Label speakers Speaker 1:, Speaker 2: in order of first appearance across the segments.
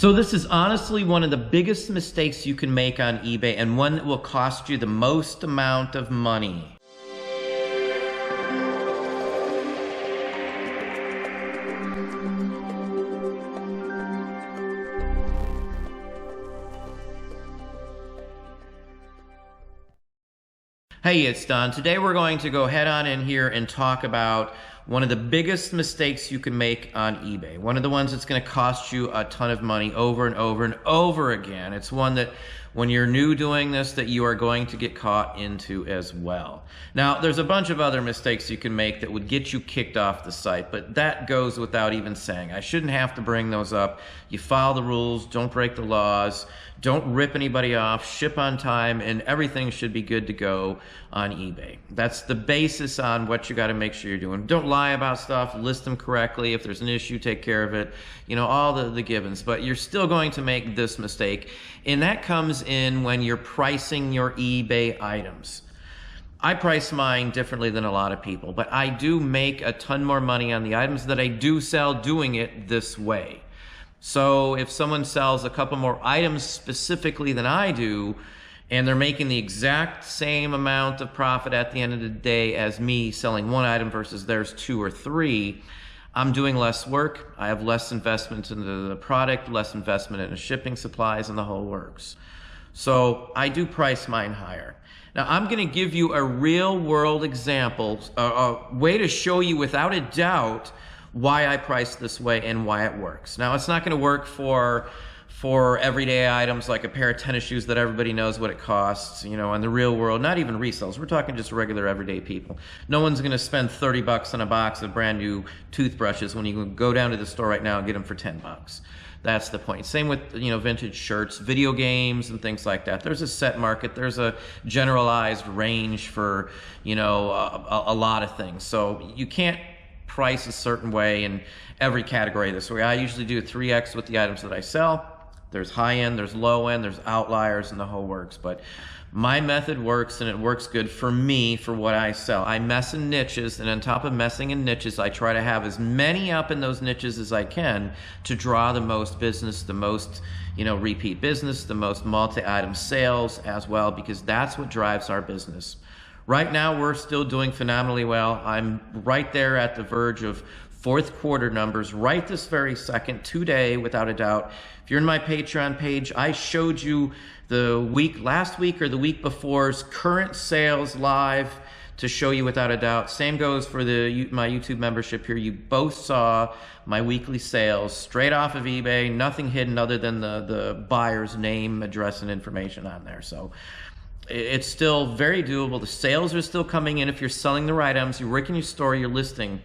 Speaker 1: So this is honestly one of the biggest mistakes you can make on eBay, and one that will cost you the most amount of money. Hey, it's Don. Today we're going to go head on in here and talk about one of the biggest mistakes you can make on eBay. One of the ones that's going to cost you a ton of money over and over and over again. It's one that when you're new doing this that you are going to get caught into as well. Now, there's a bunch of other mistakes you can make that would get you kicked off the site, but that goes without even saying. I shouldn't have to bring those up. You follow the rules, don't break the laws, don't rip anybody off, ship on time, and everything should be good to go on eBay. That's the basis on what you got to make sure you're doing. Don't lie about stuff, list them correctly. If there's an issue, take care of it. You know, all the givens, but you're still going to make this mistake, and that comes in when you're pricing your eBay items. I price mine differently than a lot of people, but I do make a ton more money on the items that I do sell doing it this way. So if someone sells a couple more items specifically than I do, and they're making the exact same amount of profit at the end of the day as me selling one item versus theirs 2 or 3, I'm doing less work. I have less investment into the product, less investment into shipping supplies, and the whole works. So I do price mine higher. Now I'm going to give you a real world example, a way to show you without a doubt why I price this way and why it works. Now it's not going to work for everyday items like a pair of tennis shoes that everybody knows what it costs, you know, in the real world, not even resales. We're talking just regular everyday people. No one's going to spend 30 bucks on a box of brand new toothbrushes when you can go down to the store right now and get them for 10 bucks. That's the point. Same with, you know, vintage shirts, video games and things like that. There's a set market. There's a generalized range for, you know, a lot of things. So you can't price a certain way in every category this way. I usually do a 3X with the items that I sell. There's high end, there's low end, there's outliers, and the whole works. But my method works, and it works good for me for what I sell. I mess in niches, and on top of messing in niches, I try to have as many up in those niches as I can to draw the most business, the most, you know, repeat business, the most multi-item sales as well, because that's what drives our business. Right now, we're still doing phenomenally well. I'm right there at the verge of fourth quarter numbers right this very second, today, without a doubt. If you're in my Patreon page, I showed you the last week or the week before's current sales live to show you without a doubt. Same goes for my YouTube membership here. You both saw my weekly sales straight off of eBay, nothing hidden other than the buyer's name, address, and information on there. So it's still very doable. The sales are still coming in if you're selling the right items. You're working your store, you're listing.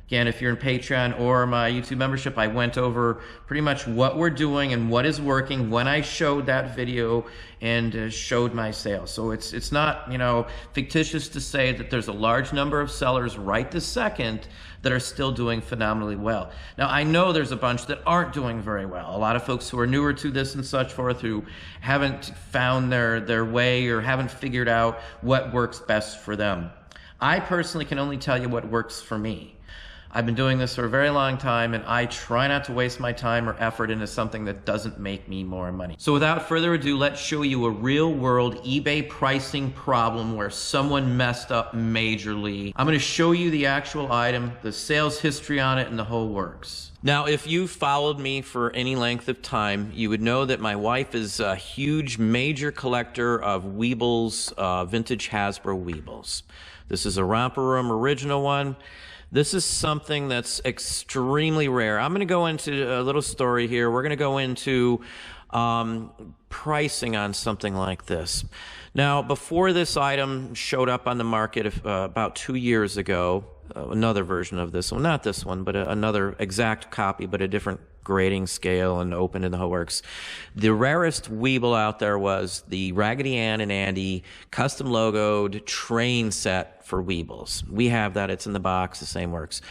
Speaker 1: Again, if you're in Patreon or my YouTube membership, I went over pretty much what we're doing and what is working when I showed that video and showed my sales. So it's not, you know, fictitious to say that there's a large number of sellers right this second that are still doing phenomenally well. Now, I know there's a bunch that aren't doing very well. A lot of folks who are newer to this and such forth who haven't found their way or haven't figured out what works best for them. I personally can only tell you what works for me. I've been doing this for a very long time, and I try not to waste my time or effort into something that doesn't make me more money. So without further ado, let's show you a real-world eBay pricing problem where someone messed up majorly. I'm going to show you the actual item, the sales history on it, and the whole works. Now, if you've followed me for any length of time, you would know that my wife is a huge, major collector of Weebles, vintage Hasbro Weebles. This is a Romper Room original one. This is something that's extremely rare. I'm going to go into a little story here. We're going to go into pricing on something like this. Now, before this item showed up on the market about 2 years ago, another version of this one, not this one, but another exact copy, but a different grading scale and open and the whole works. The rarest Weeble out there was the Raggedy Ann and Andy custom logoed train set for Weebles. We have that. It's in the box. The same works.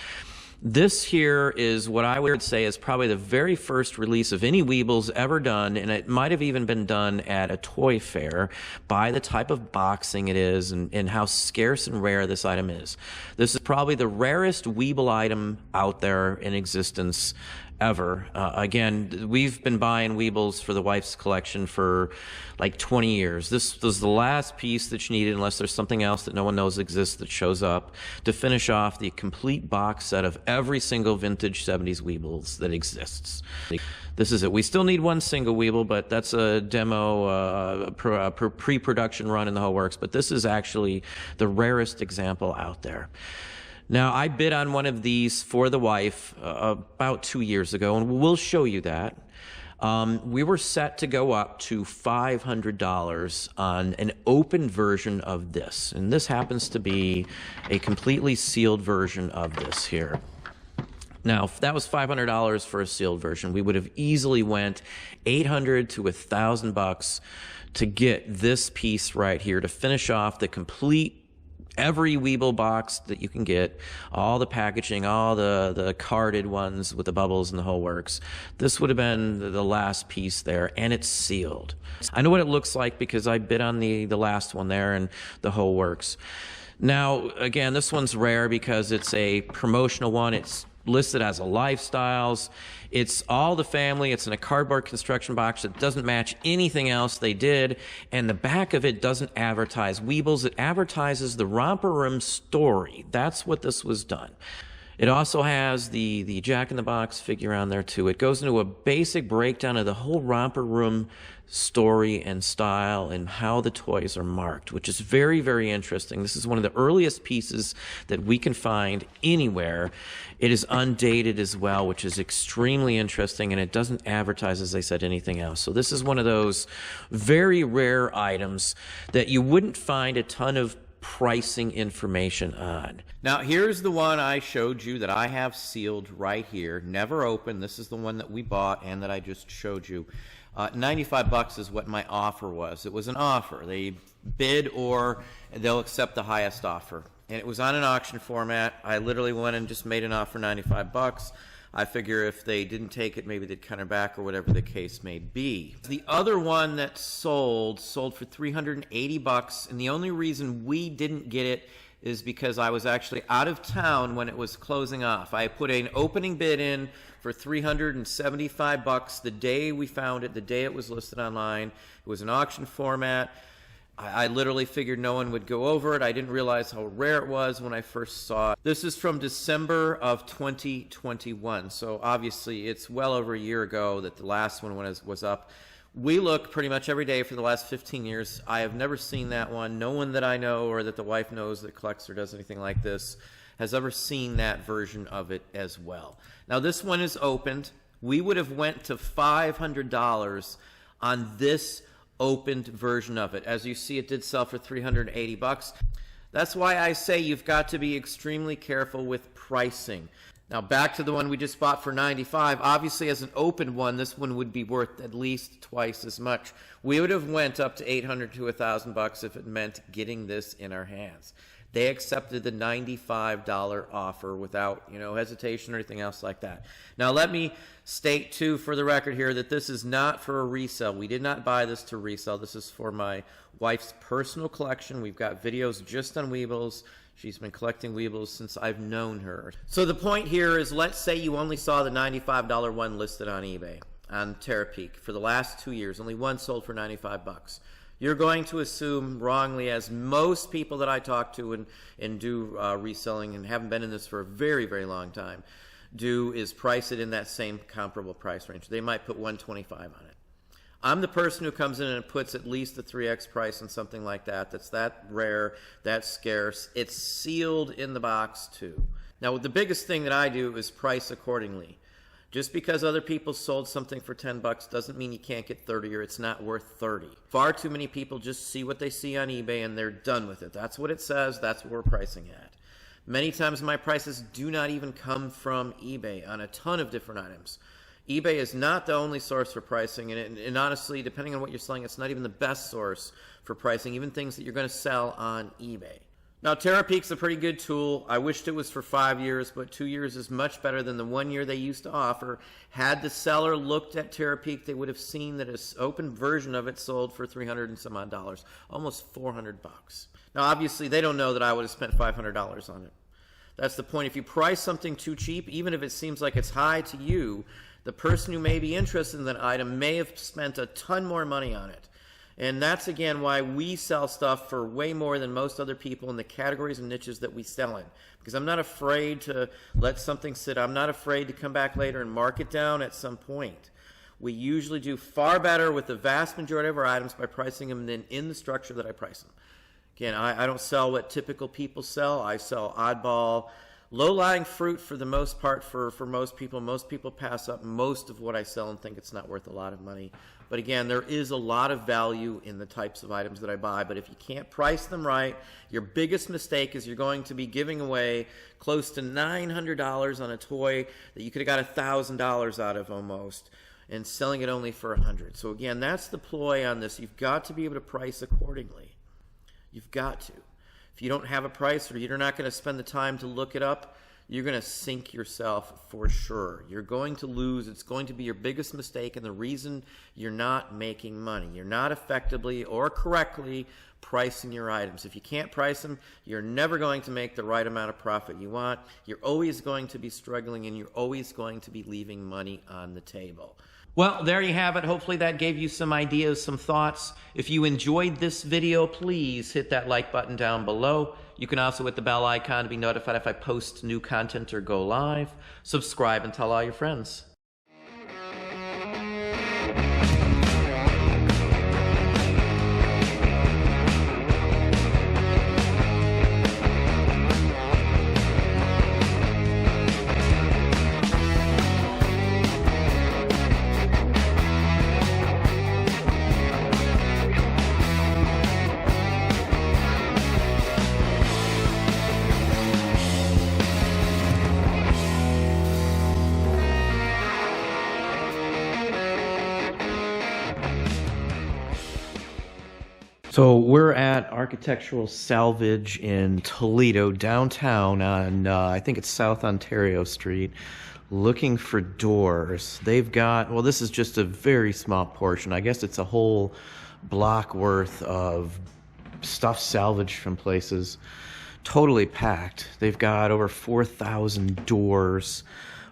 Speaker 1: This here is what I would say is probably the very first release of any Weebles ever done, and it might have even been done at a toy fair by the type of boxing it is and how scarce and rare this item is. This is probably the rarest Weeble item out there in existence ever. Again, we've been buying Weebles for the wife's collection for like 20 years. This was the last piece that she needed, unless there's something else that no one knows exists that shows up, to finish off the complete box set of every single vintage 70s Weebles that exists. This is it. We still need one single Weeble, but that's a demo, pre-production run in the whole works. But this is actually the rarest example out there. Now, I bid on one of these for the wife about 2 years ago, and we'll show you that. We were set to go up to $500 on an open version of this. And this happens to be a completely sealed version of this here. Now, if that was $500 for a sealed version, we would have easily went $800 to $1,000 to get this piece right here to finish off the complete every Weeble box that you can get, all the packaging, all the carded ones with the bubbles and the whole works. This would have been the last piece there, and it's sealed. I know what it looks like because I bid on the last one there and the whole works. Now, again, this one's rare because it's a promotional one. It's listed as a Lifestyles. It's all the family. It's in a cardboard construction box that doesn't match anything else they did, and the back of it doesn't advertise Weebles. It advertises the Romper Room story. That's what this was done. It also has the Jack-in-the-Box figure on there too. It goes into a basic breakdown of the whole Romper Room story and style and how the toys are marked, which is very, very interesting. This is one of the earliest pieces that we can find anywhere. It is undated as well, which is extremely interesting, and it doesn't advertise, as I said, anything else. So this is one of those very rare items that you wouldn't find a ton of pricing information on. Now, here's the one I showed you that I have sealed right here, never opened. This is the one that we bought and that I just showed you. $95 is what my offer was. It was an offer. They bid or they'll accept the highest offer. And it was on an auction format. I literally went and just made an offer, $95. I figure if they didn't take it, maybe they'd counter back or whatever the case may be. The other one that sold for $380, and the only reason we didn't get it is because I was actually out of town when it was closing off. I put an opening bid in for $375 the day we found it, the day it was listed online. It was an auction format. I literally figured no one would go over it. I didn't realize how rare it was when I first saw it. This is from December of 2021, so obviously it's well over a year ago that the last one was up. We look pretty much every day for the last 15 years. I have never seen that one. No one that I know or that the wife knows that collects or does anything like this has ever seen that version of it as well. Now this one is opened. We would have went to $500 on this opened version of it. As you see, it did sell for $380. That's why I say you've got to be extremely careful with pricing. Now back to the one we just bought for $95. Obviously, as an open one, this one would be worth at least twice as much. We would have went up to $800 to $1,000 if it meant getting this in our hands. They accepted the $95 offer without, hesitation or anything else like that. Now, let me state, too, for the record here, that this is not for a resale. We did not buy this to resell. This is for my wife's personal collection. We've got videos just on Weebles. She's been collecting Weebles since I've known her. So the point here is, let's say you only saw the $95 one listed on eBay, on Terapeak, for the last 2 years. Only one sold for $95. You're going to assume wrongly, as most people that I talk to and do reselling and haven't been in this for a very, very long time do, is price it in that same comparable price range. They might put $125 on it. I'm the person who comes in and puts at least the 3x price on something like that. That's that rare, that scarce. It's sealed in the box too. Now, the biggest thing that I do is price accordingly. Just because other people sold something for $10 doesn't mean you can't get 30 or it's not worth 30. Far too many people just see what they see on eBay and they're done with it. That's what it says. That's what we're pricing at. Many times my prices do not even come from eBay on a ton of different items. eBay is not the only source for pricing, and honestly, depending on what you're selling, it's not even the best source for pricing, even things that you're going to sell on eBay. Now, Terapeak's a pretty good tool. I wished it was for 5 years, but 2 years is much better than the 1 year they used to offer. Had the seller looked at Terapeak, they would have seen that an open version of it sold for $300 and some odd, almost $400. Now, obviously, they don't know that I would have spent $500 on it. That's the point. If you price something too cheap, even if it seems like it's high to you, The person who may be interested in that item may have spent a ton more money on it. And that's, again, why we sell stuff for way more than most other people in the categories and niches that we sell in. Because I'm not afraid to let something sit. I'm not afraid to come back later and mark it down at some point. We usually do far better with the vast majority of our items by pricing them than in the structure that I price them. Again, I don't sell what typical people sell. I sell oddball, low-lying fruit for the most part for most people. Most people pass up most of what I sell and think it's not worth a lot of money. But again, there is a lot of value in the types of items that I buy. But if you can't price them right, your biggest mistake is you're going to be giving away close to $900 on a toy that you could have got $1,000 out of almost, and selling it only for $100. So again, that's the ploy on this. You've got to be able to price accordingly. You've got to. If you don't have a price or you're not going to spend the time to look it up, you're going to sink yourself for sure. You're going to lose. It's going to be your biggest mistake and the reason you're not making money. You're not effectively or correctly pricing your items. If you can't price them, you're never going to make the right amount of profit you want. You're always going to be struggling and you're always going to be leaving money on the table. Well, there you have it. Hopefully that gave you some ideas, some thoughts. If you enjoyed this video, please hit that like button down below. You can also hit the bell icon to be notified if I post new content or go live. Subscribe and tell all your friends. So we're at Architectural Salvage in Toledo, downtown on, I think it's South Ontario Street, looking for doors. They've got, well, this is just a very small portion. I guess it's a whole block worth of stuff salvaged from places. Totally packed. They've got over 4,000 doors.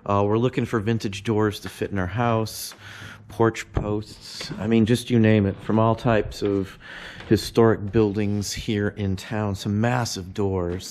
Speaker 1: We're looking for vintage doors to fit in our house, porch posts, I mean, just you name it, from all types of historic buildings here in town. Some massive doors.